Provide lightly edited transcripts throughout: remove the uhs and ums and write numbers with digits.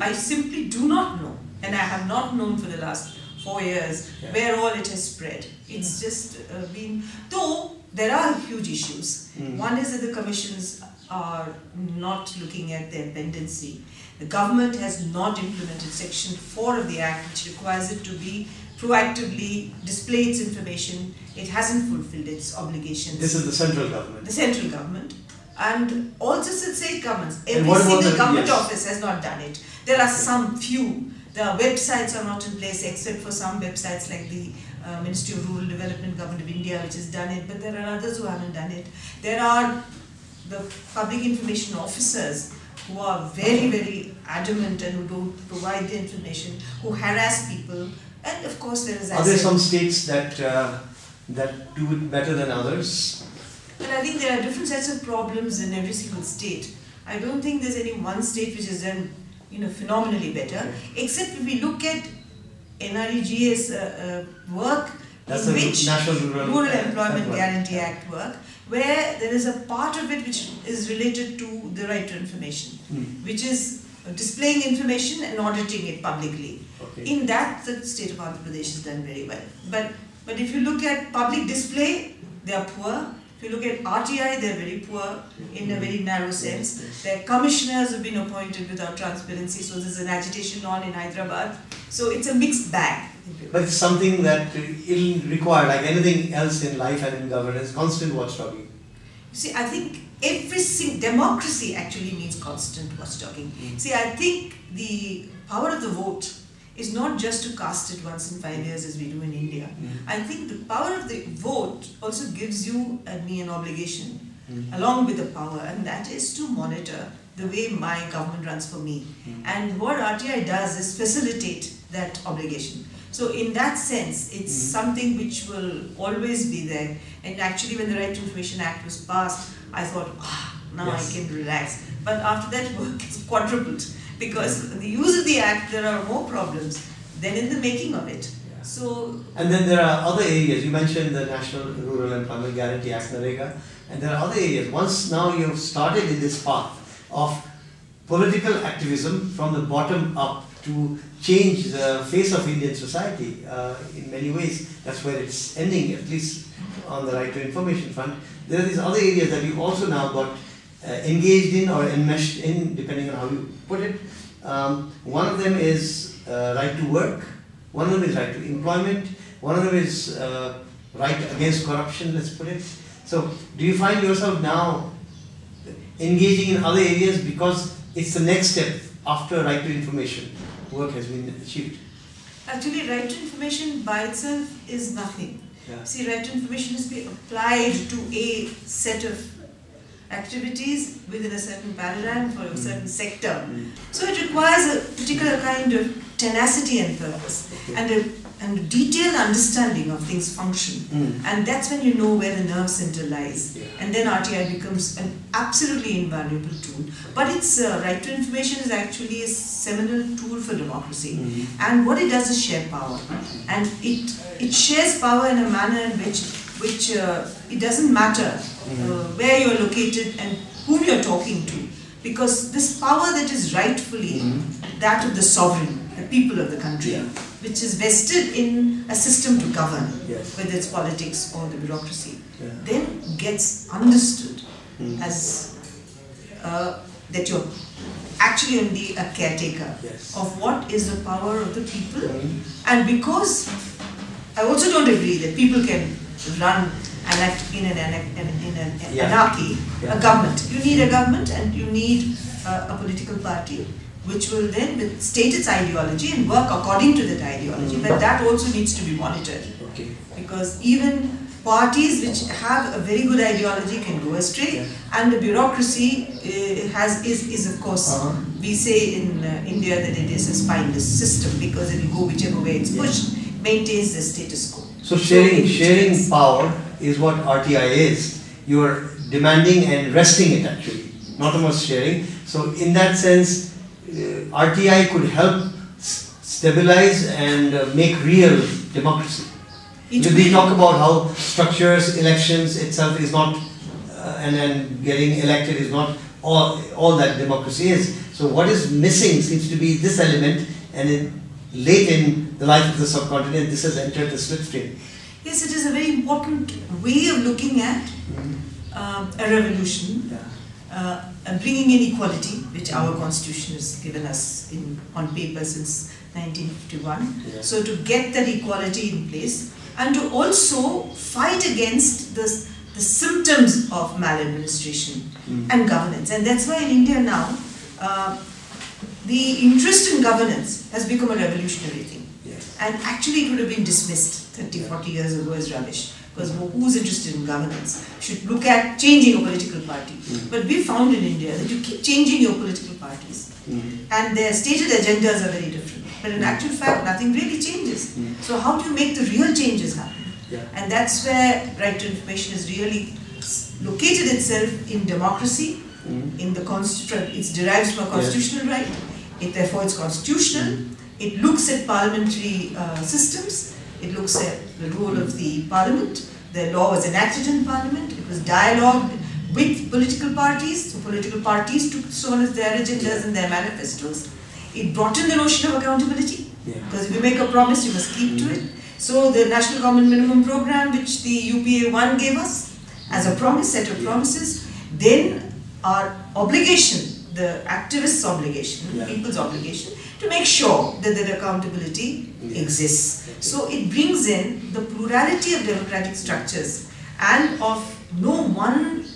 I simply do not know, and I have not known for the last 4 years where all it has spread. It's just been, though there are huge issues. One is that the commissions are not looking at their pendency. The government has not implemented Section 4 of the Act, which requires it to be proactively display its information. It hasn't fulfilled its obligations. This is the central government. The central government. And also the state governments. Every single government office has not done it. There are some few. The websites are not in place except for some websites like the Ministry of Rural Development, Government of India, which has done it, but there are others who haven't done it. There are the public information officers who are very, very adamant and who don't provide the information, who harass people, and of course there is... Are there some states that do it better than others? Well, I think there are different sets of problems in every single state. I don't think there's any one state which has done phenomenally better, except if we look at NREGA's work, that's in the which National Rural Employment Guarantee Act work, where there is a part of it which is related to the right to information, which is displaying information and auditing it publicly. In that, the state of Andhra Pradesh has done very well. But if you look at public display, they are poor. If you look at RTI, they are very poor in a very narrow sense. Their commissioners have been appointed without transparency, so there's an agitation on in Hyderabad. So it's a mixed bag. But it's something that it'll require, like anything else in life and in governance, constant watchdogging. You see, I think democracy actually means constant watchdogging. See, I think the power of the vote is not just to cast it once in 5 years as we do in India. I think the power of the vote also gives you and me an obligation along with the power, and that is to monitor the way my government runs for me. And what RTI does is facilitate that obligation. So in that sense, it's something which will always be there. And actually when the Right to Information Act was passed, I thought, now I can relax. But after that work is quadrupled. Because the use of the Act, there are more problems than in the making of it. So, and then there are other areas. You mentioned the National Rural Employment Guarantee Act, NREGA, and there are other areas. Once now you've started in this path of political activism from the bottom up to change the face of Indian society in many ways. That's where it's ending, at least on the right to information front. There are these other areas that you've also now got engaged in or enmeshed in, depending on how you put it. One of them is right to work, one of them is right to employment, one of them is right against corruption, let's put it. So, do you find yourself now engaging in other areas because it's the next step after right to information work has been achieved? Actually, right to information by itself is nothing. See, right to information is being applied to a set of activities within a certain paradigm for a certain sector. So it requires a particular kind of tenacity and purpose and a detailed understanding of things function. And that's when you know where the nerve center lies. And then RTI becomes an absolutely invaluable tool. But its right to information is actually a seminal tool for democracy. And what it does is share power. And it shares power in a manner in which it doesn't matter where you're located and whom you're talking to, because this power that is rightfully that of the sovereign, the people of the country, which is vested in a system to govern, whether it's politics or the bureaucracy, then gets understood as that you're actually only a caretaker of what is the power of the people. And because I also don't agree that people can run and act in an anarchy, a government. You need a government and you need a political party which will then state its ideology and work according to that ideology. But that also needs to be monitored. Because even parties which have a very good ideology can go astray, and the bureaucracy is of course, we say in India that it is a spineless system because it will go whichever way it's pushed, maintains the status quo. So sharing power is what RTI is. You are demanding and wresting it actually, not almost sharing. So in that sense, RTI could help stabilize and make real democracy. We talk about how structures, elections itself is not, and then getting elected is not all that democracy is. So So what is missing seems to be this element, and late in the life of the subcontinent, this has entered the slipstream. Yes, it is a very important way of looking at a revolution, bringing in equality, which our constitution has given us on paper since 1951. Yeah. So to get that equality in place, and to also fight against the symptoms of maladministration and governance. And that's why in India now, the interest in governance has become a revolutionary thing. Yes. And actually it would have been dismissed 30, 40 years ago as rubbish. Because who's interested in governance should look at changing a political party. But we found in India that you keep changing your political parties and their stated agendas are very different. But in actual fact, nothing really changes. So how do you make the real changes happen? Yeah. And that's where right to information has really located itself in democracy, in the constitution. It derives from a constitutional right. Therefore, it's constitutional. It looks at parliamentary systems. It looks at the role of the parliament. The law was enacted in parliament. It was dialogued with political parties. So political parties took so on as their agendas and their manifestos. It brought in the notion of accountability. Because if you make a promise, you must keep to it. So the National Common Minimum Program, which the UPA 1 gave us as a promise, set of promises, then our obligation, the activists' obligation, people's obligation, to make sure that the accountability exists. So it brings in the plurality of democratic structures and of no one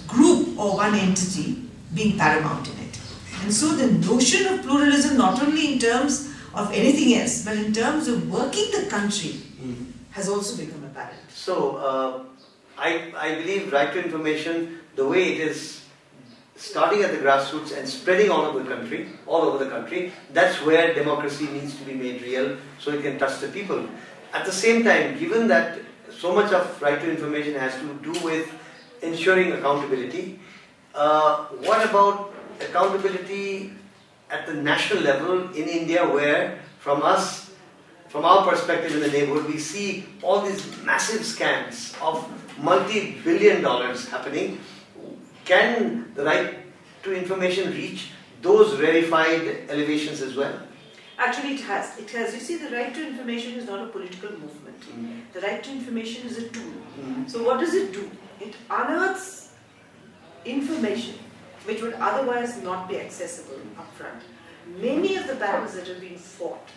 group or one entity being paramount in it. And so the notion of pluralism, not only in terms of anything else, but in terms of working the country, has also become apparent. So, I believe right to information, the way it is starting at the grassroots and spreading all over the country, that's where democracy needs to be made real, so it can touch the people. At the same time, given that so much of right to information has to do with ensuring accountability, what about accountability at the national level in India, where from our perspective in the neighborhood, we see all these massive scams of multi-billion dollars happening? Can the right to information reach those rarefied elevations as well? Actually, it has. It has. You see, the right to information is not a political movement. The right to information is a tool. So what does it do? It unearths information which would otherwise not be accessible upfront. Many of the battles that have been fought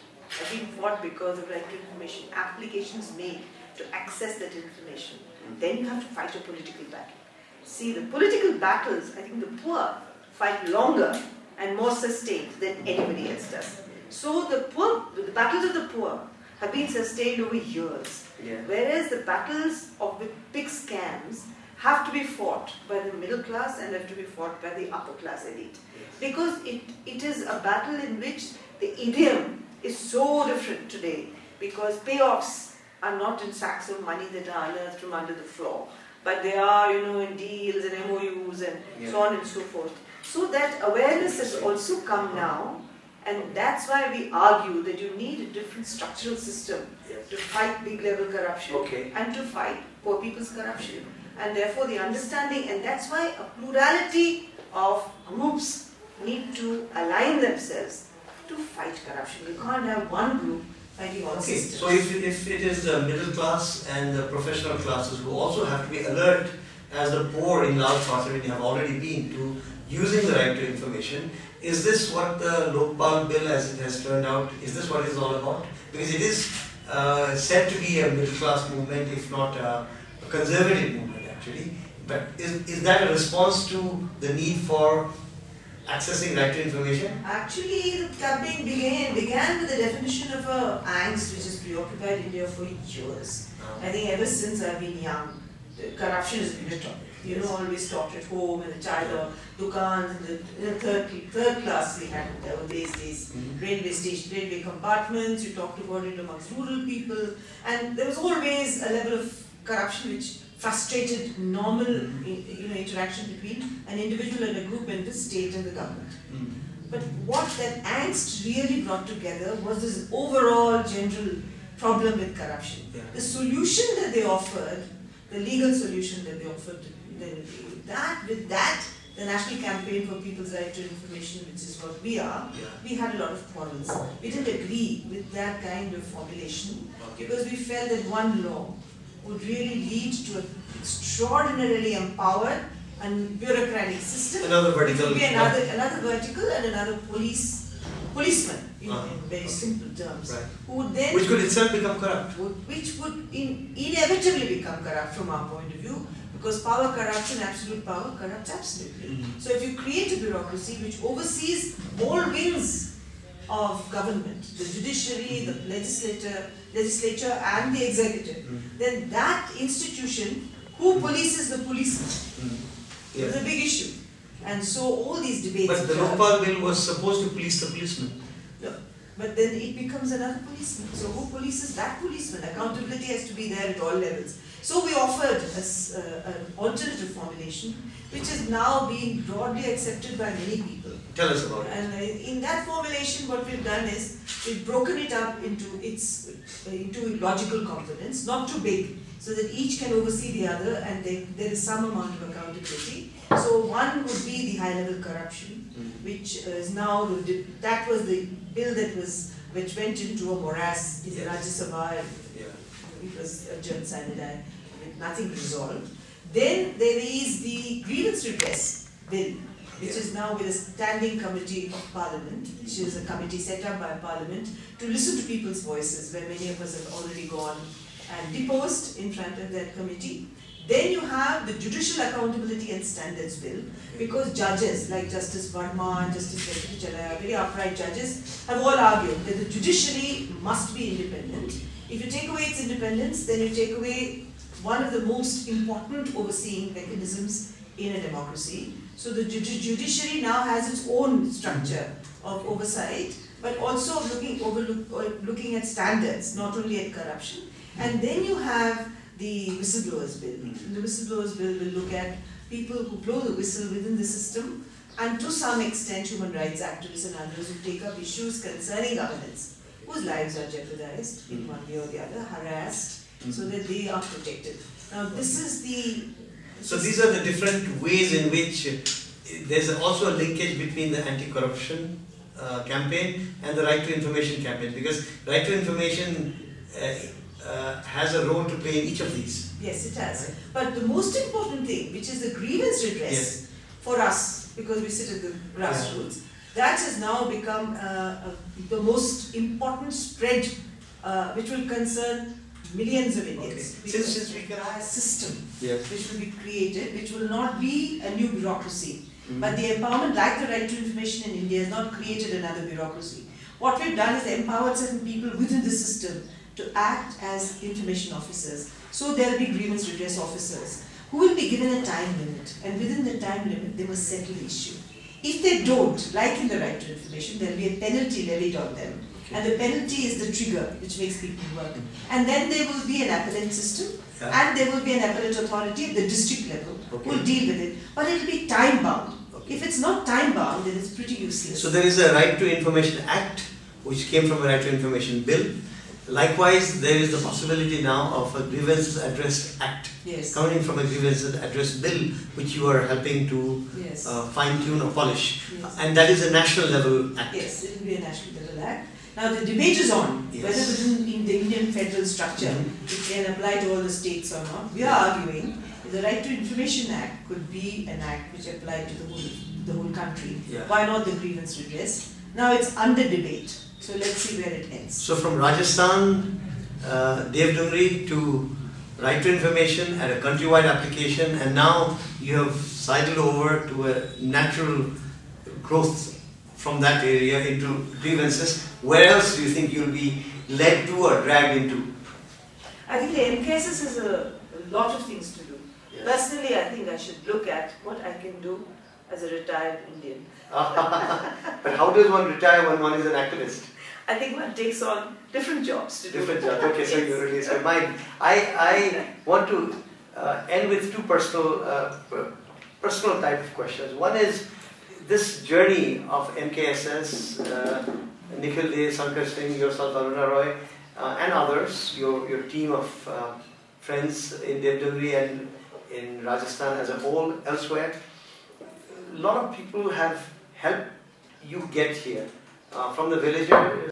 because of right to information, applications made to access that information. Then you have to fight a political battle. See, the political battles, I think the poor fight longer and more sustained than anybody else does. So the battles of the poor have been sustained over years. Whereas the battles of the big scams have to be fought by the middle class and have to be fought by the upper class elite. Because it is a battle in which the idiom is so different today, because payoffs are not in sacks of money that are unearthed from under the floor, but they are, in deals and MOUs and so on and so forth. So that awareness has also come now, and that's why we argue that you need a different structural system to fight big level corruption and to fight poor people's corruption. And therefore the understanding, and that's why a plurality of groups need to align themselves to fight corruption. You can't have one group fighting all systems. So if it is the middle class and the professional classes who also have to be alert, as the poor in large parts of India have already been, to using the right to information, is this what the Lokpal bill, as it has turned out, is this what it's all about? Because it is said to be a middle class movement, if not a conservative movement actually. But is that a response to the need for accessing right to information? Actually, the campaign began with the definition of a angst which has preoccupied India for years. I think ever since I've been young, corruption has been a topic. Always talked at home, in the chai dukans, in the third class we had these days, railway station, railway compartments. You talked about it amongst rural people, and there was always a level of corruption which frustrated normal interaction between an individual and a group and the state and the government. But what that angst really brought together was this overall general problem with corruption. The solution that they offered, the legal solution that they offered, with that the National Campaign for People's Right to Information, which is what we are, we had a lot of quarrels. We didn't agree with that kind of formulation because we felt that one law would really lead to an extraordinarily empowered and bureaucratic system. Another vertical. It would be another vertical and another policeman, in very simple terms, who would then, which could itself become corrupt. Which would inevitably become corrupt from our point of view, because power corrupts and absolute power corrupts absolutely. So if you create a bureaucracy which oversees all wings of government, the judiciary, the legislature and the executive, then that institution, who polices the policeman? It's a big issue. And so all these debates... But the Lokpal bill was supposed to police the policeman. No, but then it becomes another policeman. So who polices that policeman? Accountability has to be there at all levels. So we offered an alternative formulation, which is now being broadly accepted by many people. Tell us about it. And in that formulation, what we've done is we've broken it up into logical components, not too big, so that each can oversee the other, and there is some amount of accountability. So one would be the high-level corruption, which is now that was the bill which went into a morass in the Rajya Sabha. It was adjourned sine die with nothing resolved. Then there is the grievance redress bill, which is now with a standing committee of Parliament, which is a committee set up by Parliament to listen to people's voices, where many of us have already gone and deposed in front of that committee. Then you have the Judicial Accountability and Standards Bill, because judges like Justice Verma and Justice Venkatachalaya, very upright judges, have all argued that the judiciary must be independent. If you take away its independence, then you take away one of the most important overseeing mechanisms in a democracy. So the judiciary now has its own structure of oversight, but also looking at standards, not only at corruption. And then you have the Whistleblowers Bill. The Whistleblowers Bill will look at people who blow the whistle within the system, and to some extent human rights activists and others who take up issues concerning governance, whose lives are jeopardized in one way or the other, harassed, so that they are protected. Now this is the... So these are the different ways in which there's also a linkage between the anti-corruption campaign and the right to information campaign, because right to information has a role to play in each of these. Yes, it has. Right. But the most important thing, which is the grievance redress for us, because we sit at the grassroots, that has now become the most important spread, which will concern millions of Indians. Okay. Since we can have a system which will be created, which will not be a new bureaucracy. But the empowerment, like the right to information in India, has not created another bureaucracy. What we've done is empowered certain people within the system to act as information officers. So there will be grievance redress officers who will be given a time limit, and within the time limit they must settle the issue. If they don't, like in the right to information, there will be a penalty levied on them, and the penalty is the trigger which makes people work. And then there will be an appellate system, and there will be an appellate authority at the district level who will deal with it, but it will be time bound. If it's not time bound, then it's pretty useless. So there is a Right to Information Act which came from a Right to Information Bill. Likewise, there is the possibility now of a Grievance Address Act coming from a Grievance Address Bill, which you are helping to fine-tune or polish. And that is a national level act. Yes, it will be a national level act. Now the debate is on whether within the Indian federal structure it can apply to all the states or not. We are arguing that the Right to Information Act could be an act which applied to the whole country. Why not the grievance redress? Now it's under debate. So let's see where it ends. So from Rajasthan, Devdumri to Right to Information and a countrywide application, and now you have sidled over to a natural growth from that area into grievances. Where else do you think you'll be led to or dragged into? I think the MKSS has a lot of things to do. Personally, I think I should look at what I can do as a retired Indian. But how does one retire when one is an activist? I think one takes on different jobs to do. Different jobs, okay, so you release your mind. I want to end with two personal type of questions. One is this journey of MKSS, Nikhil Dey, Sankar Singh, yourself, Aruna Roy, and others, your team of friends in Devdumri and in Rajasthan as a whole, elsewhere. lot of people have helped you get here, from the villager